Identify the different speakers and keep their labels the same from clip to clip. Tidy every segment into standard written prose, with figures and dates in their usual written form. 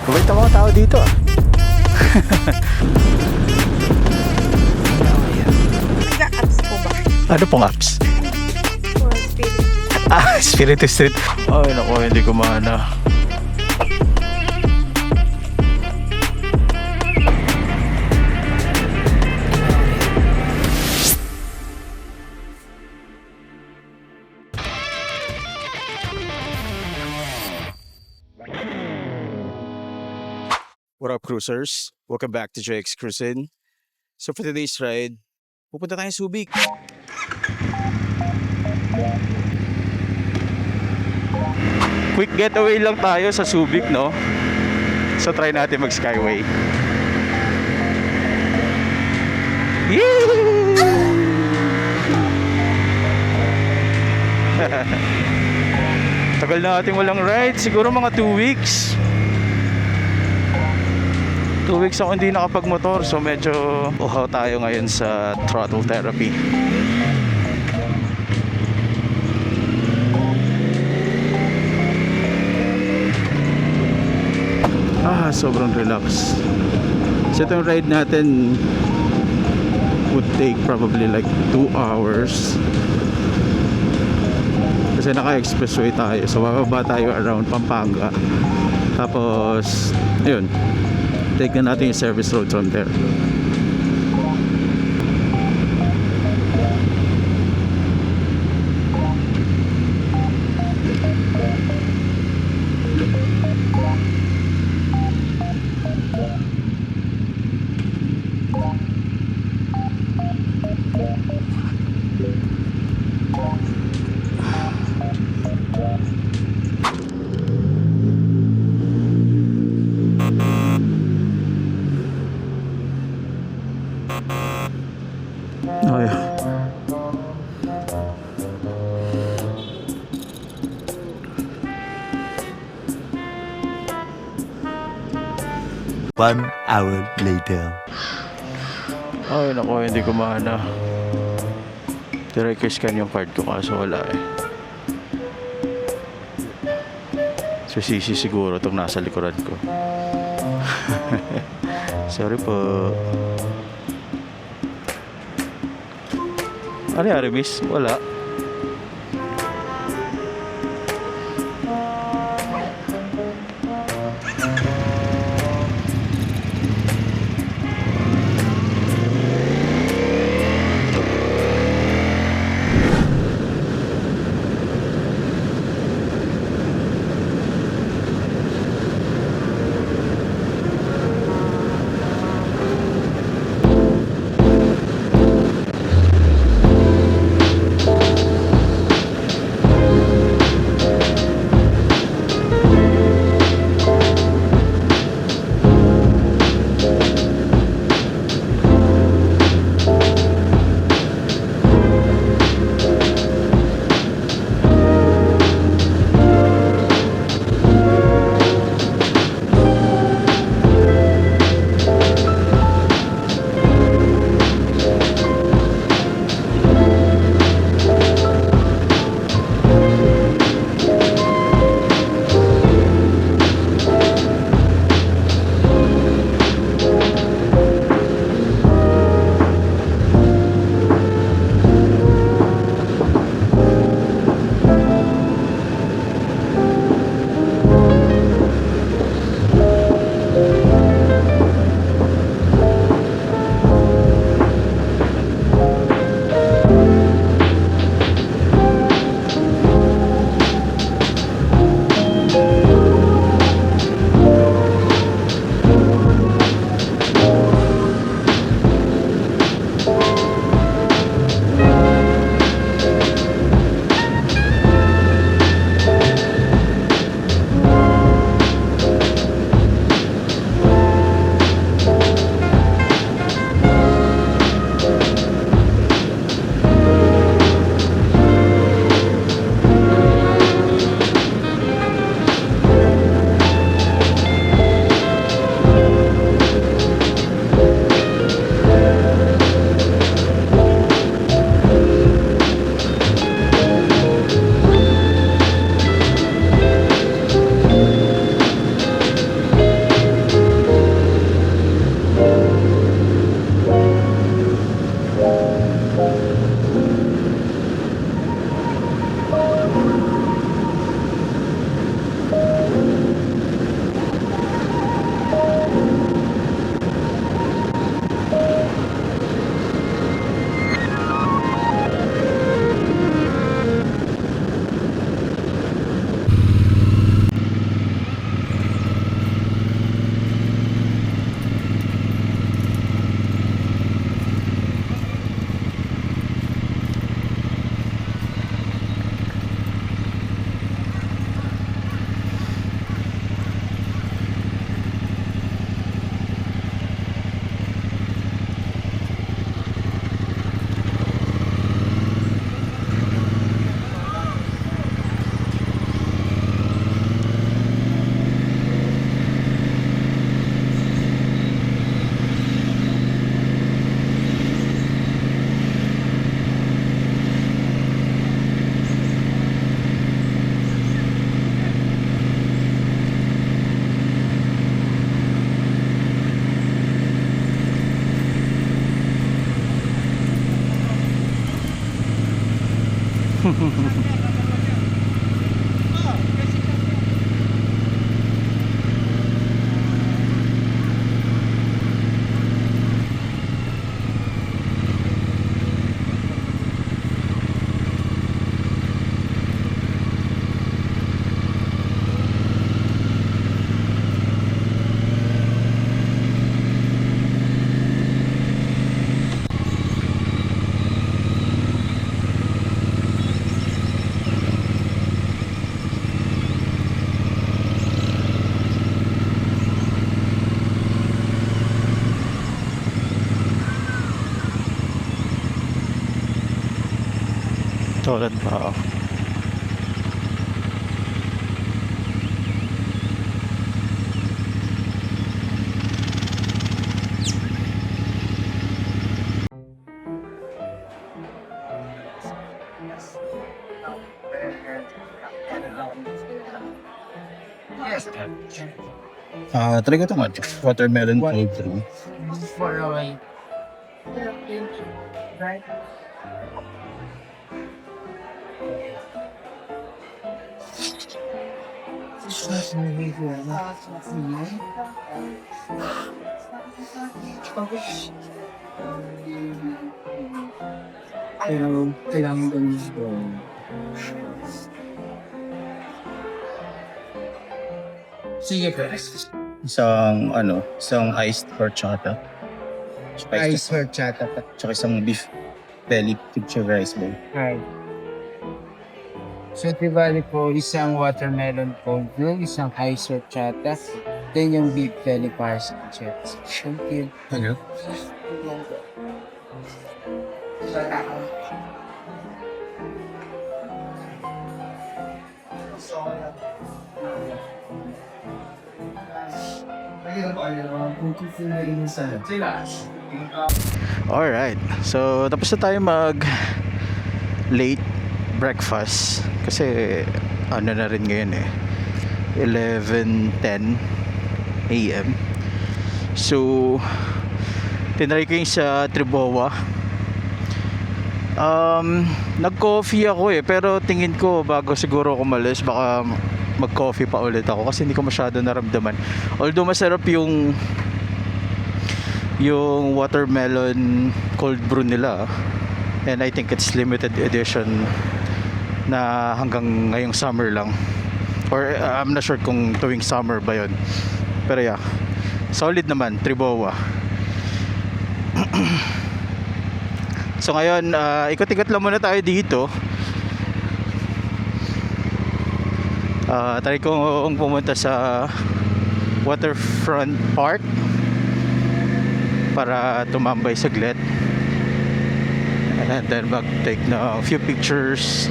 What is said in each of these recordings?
Speaker 1: Mabait ang mga tao dito ah.
Speaker 2: Nag-apps po ba?
Speaker 1: Ano pong apps?
Speaker 2: For spirit.
Speaker 1: Spirit Street. Ay naku, hindi ko maana. What up, cruisers? Welcome back to JX Cruisin'. So for today's ride, pupunta tayong Subic. Quick getaway lang tayo sa Subic, no? So try natin mag-skyway. Yee! Tagal na natin walang ride. Siguro mga 2 weeks. 2 weeks ako hindi nakapag-motor, so medyo uhaw tayo ngayon sa throttle therapy. Sobrang relax. So itong ride natin would take probably like 2 hours. Kasi naka-expressway tayo, so bababa tayo around Pampanga. Tapos, ayun, take na natin yung service road from there. Oh yeah.
Speaker 3: One hour later.
Speaker 1: Ay naku, hindi ko maana. Try-scan yung card ko kaso wala eh. So sisi siguro itong nasa likuran ko. Sorry po. Ano yari, miss? Wala. Tulad pa. Try ko itong watermelon cold brew.
Speaker 4: Kailangan ko nito. Sige, guys.
Speaker 1: Isang iced horchata.
Speaker 4: Ice horchata pa.
Speaker 1: Tsaka isang beef belly picture rice bowl.
Speaker 4: Right. So, bali po, isang watermelon cold brew, isang ice horchata, then yung beef belly parsley chips. Thank you.
Speaker 1: Ano? Alright, so tapos na tayo mag late breakfast kasi ano na rin ngayon 11:10 AM. So tinry ko yung sa Triboa. Nag-coffee ako pero tingin ko bago siguro ako malis baka mag-coffee pa ulit ako kasi hindi ko masyado naramdaman. Although masarap yung watermelon cold brew nila, and I think it's limited edition na hanggang ngayong summer lang, or I'm not sure kung tuwing summer ba yun, pero yeah, solid naman Triboa. So ngayon ikot-ikot lang muna tayo dito. Try kong pumunta sa waterfront park para tumambay saglit and then mag-take na a few pictures.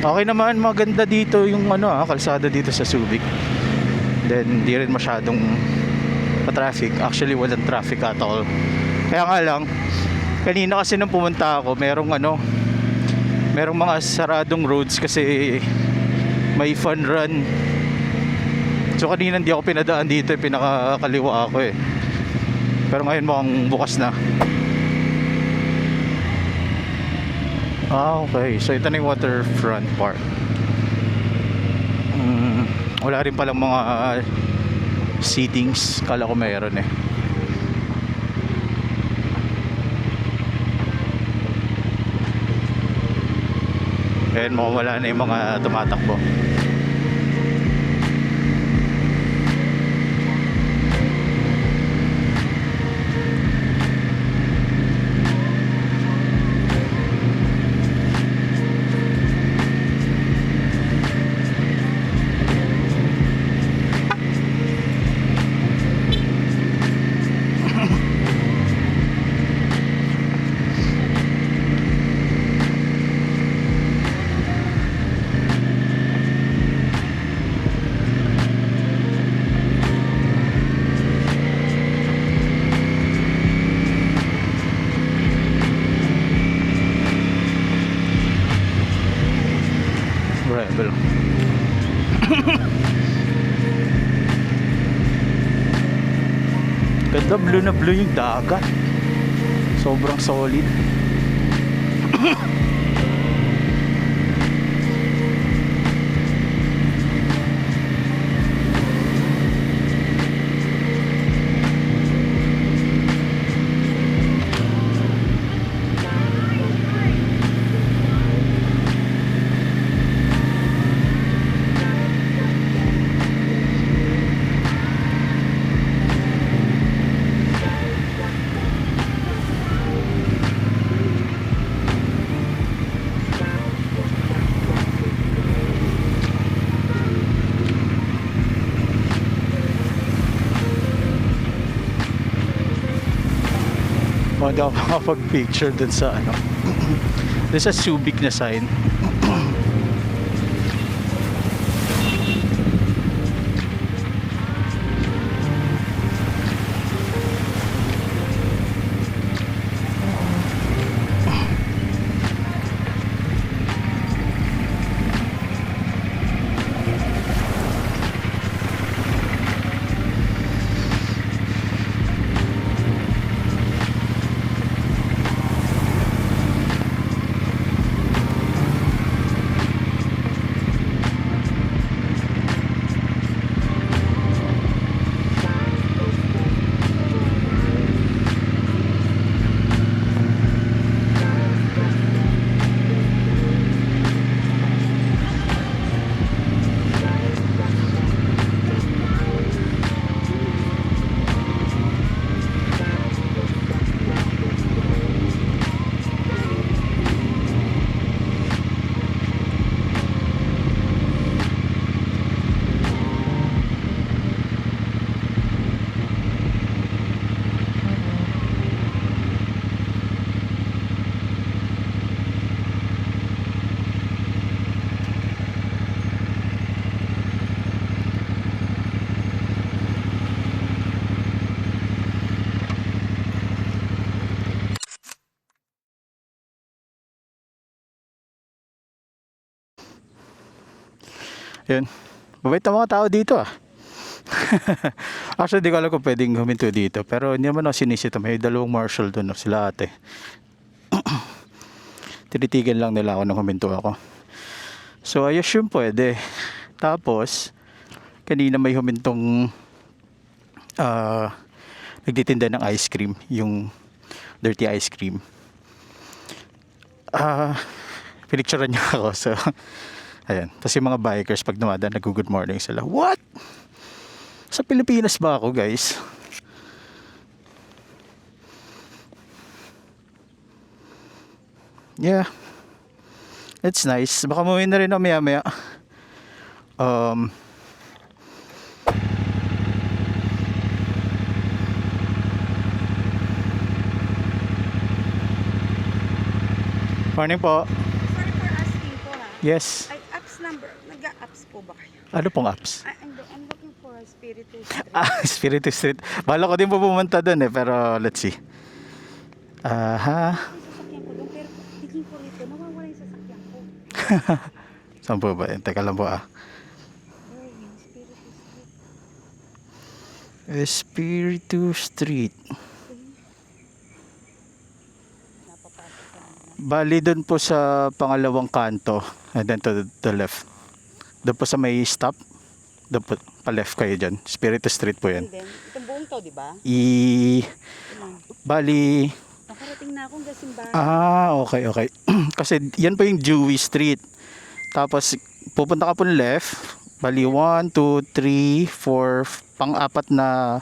Speaker 1: Okay naman, maganda dito yung kalsada dito sa Subic. Then di rin masyadong pa-traffic. Actually walang traffic at all. Kaya nga lang kanina kasi nung pumunta ako merong mga saradong roads kasi may fun run. So kanina hindi ako pinadaan dito, pinakakaliwa ako pero ngayon mukhang bukas na. Okay, so ito na yung waterfront park. Wala rin palang mga seatings, kala ko mayroon Ayan, mukhang wala na yung mga tumatakbo. Rebel. Ganda, blue na blue yung dagat. Sobrang solid. Hindi ako makapag-picture dun sa ano. Dun sa Subic na sign. Yun. Mabait ang mga tao dito ah. Actually, di ko alam kung pwedeng huminto dito. Pero hindi naman ako sinisita. May dalawang marshal doon. Sila ate. Tinitigan lang nila ako nung huminto ako. So, I assume pwede. Tapos, kanina may humintong nagtitinda ng ice cream. Yung dirty ice cream. Pinicturean niya ako. So, ayan. Tapos yung mga bikers pag dumadaan, nag-good morning sila. What? Sa Pilipinas ba ako, guys? Yeah. It's nice. Baka umuwi na rin ako maya-maya. Morning po.
Speaker 2: Sorry for asking po ha.
Speaker 1: Yes.
Speaker 2: Ay, apps number. Nag-apps po ba kayo?
Speaker 1: Ano pong apps?
Speaker 2: I'm looking for a Spiritus Street.
Speaker 1: Spiritu Street. Bala ko din po pumunta doon eh. Pero let's see. Aha.
Speaker 2: Yung sasakyan ko doon, pero tingin ko rito, nawawala yung sasakyan ko.
Speaker 1: Saan po ba? Teka lang po ah.
Speaker 2: Ayun, Spiritus Street.
Speaker 1: Espiritu Street.
Speaker 2: Napapasok ka na.
Speaker 1: Bali doon po sa pangalawang kanto. And then to the left. Doon po sa may stop. Doon po pa left kayo dyan. Espiritu Street po yan.
Speaker 2: And then, itong buong to, di ba? Ilan?
Speaker 1: Bali.
Speaker 2: Nakarating na akong gasimbahan.
Speaker 1: Okay, okay. Kasi yan po yung Dewey Street. Tapos pupunta ka po left. Bali 1, 2, 3, 4, pang-apat na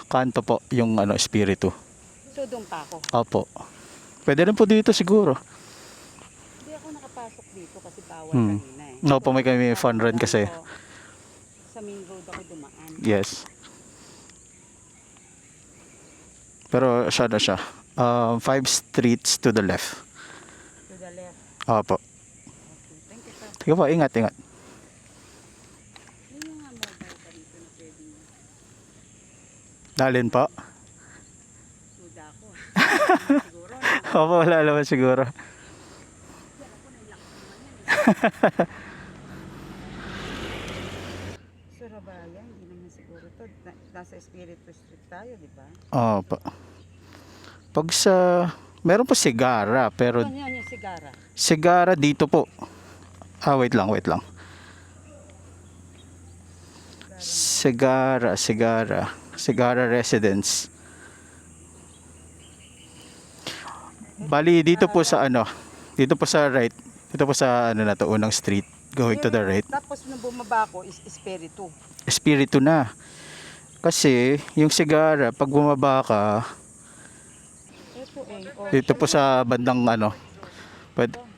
Speaker 1: kanto po yung ano, Espiritu.
Speaker 2: So, doon pa ako.
Speaker 1: Opo. Pwede rin po dito siguro.
Speaker 2: Hindi ako nakapasok dito kasi bawal
Speaker 1: Hmm.
Speaker 2: kanina eh.
Speaker 1: No po, may kami fun run kasi.
Speaker 2: Sa main road ako dumaan.
Speaker 1: Yes. Pero siya na siya. 5 streets to the left.
Speaker 2: To the left.
Speaker 1: Opo.
Speaker 2: Okay. Thank you, sir.
Speaker 1: Sige po, ingat, ingat.
Speaker 2: Yun yung nga mobile ka dito na pwedeng
Speaker 1: Dalin po.
Speaker 2: suda ako. Siguro. No?
Speaker 1: Opo, wala naman siguro.
Speaker 2: Surabaya, hindi naman siguro to. Nasa Espiritu Street tayo, di ba?
Speaker 1: Opo. Pag sa... Meron po Sigara, pero
Speaker 2: Yan yung sigara.
Speaker 1: Sigara dito po. Wait lang, wait lang. Sigara Residence. Bali dito po sa ano, dito po sa right. Dito po sa ano na to, unang street, going to the right.
Speaker 2: Tapos nung bumaba ako is Espiritu.
Speaker 1: Espiritu na. Kasi yung Sigara, pag bumaba ka,
Speaker 2: Ito eh. Oh,
Speaker 1: dito po sa bandang ano,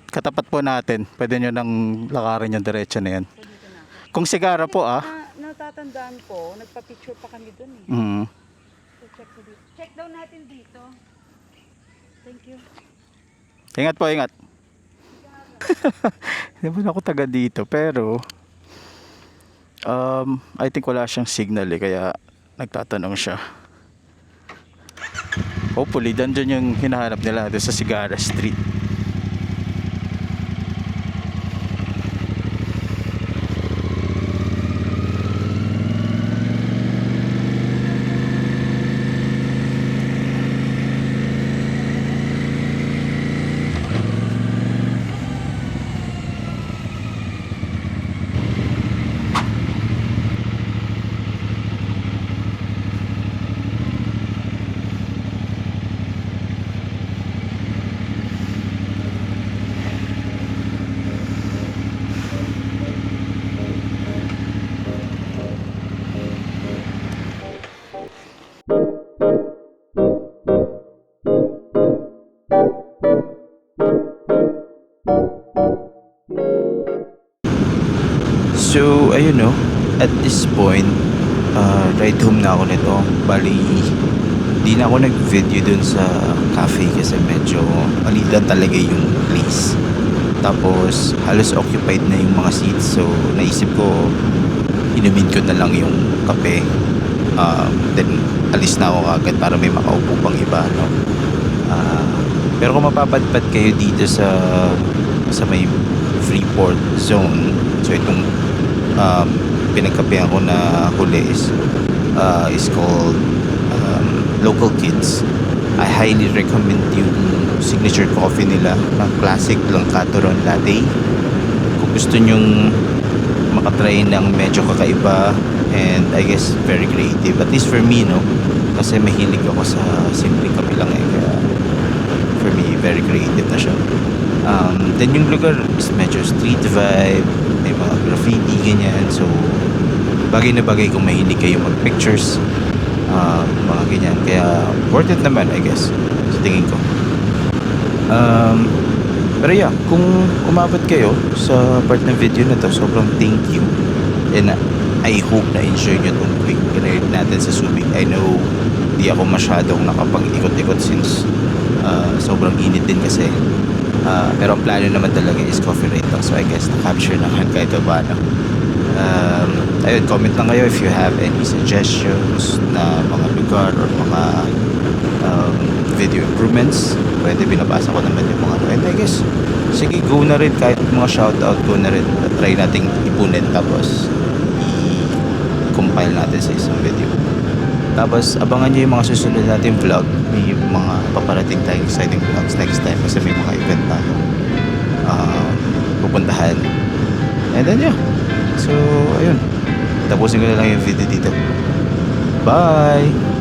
Speaker 1: katapat po natin, pwede nyo nang lakarin yung diretso na yan.
Speaker 2: so dito na ako.
Speaker 1: Kung Sigara po
Speaker 2: Natatandaan ko, nagpa-picture pa kami dun eh.
Speaker 1: mm,
Speaker 2: So check ko dito. Check daw natin dito. Thank you.
Speaker 1: Ingat po, ingat. Hindi naman ako taga dito, pero I think wala siyang signal eh, kaya nagtatanong siya. Hopefully, dandyan yung hinahanap nila doon sa Sigara Street. So, ayun no, at this point, ride home na ako nito. Bali, di na ako nag-video dun sa cafe kasi medyo malitan talaga yung place. Tapos, halos occupied na yung mga seats. So, naisip ko, inumin ko na lang yung kape. Then, alis na ako agad para may makaupo pang iba, no? Pero kung mapapadpad kayo dito sa may Freeport Zone, so itong pinagkapehan ko na huli is called Local Kids. I highly recommend yung signature coffee nila na classic Blancato Ron Latte. Kung gusto nyong makatry ng medyo kakaiba and I guess very creative, at least for me, no, kasi mahilig ako sa simple kape lang eh, kaya for me very creative na siya. Then yung lugar is medyo street vibe, may mga graffiti ganyan, so bagay na bagay kung mahilig kayo mag pictures, mga ganyan, kaya worth it naman I guess sa tingin ko. Pero yeah, kung umabot kayo sa part ng video na to, sobrang thank you, and I hope na enjoy nyo itong quick ride natin sa Subic. I know di ako masyadong nakapag-ikot-ikot since sobrang init din kasi, pero ang plano naman talaga is coffee ride lang, so I guess na-capture naman kahit pa paano. Ayun, comment lang kayo if you have any suggestions na mga lugar or mga video improvements. Pwede, binabasa ko naman yung mga and I guess, sige, go na rin kahit mga shoutout, go na rin, try nating ipunin tapos i-compile natin sa isang video. Tapos abangan nyo yung mga susunod natin vlog. May mga paparating tayong exciting vlogs next time kasi may mga event tayo pupuntahan. And then yeah, so ayun, tapusin ko na lang yung video dito. Bye!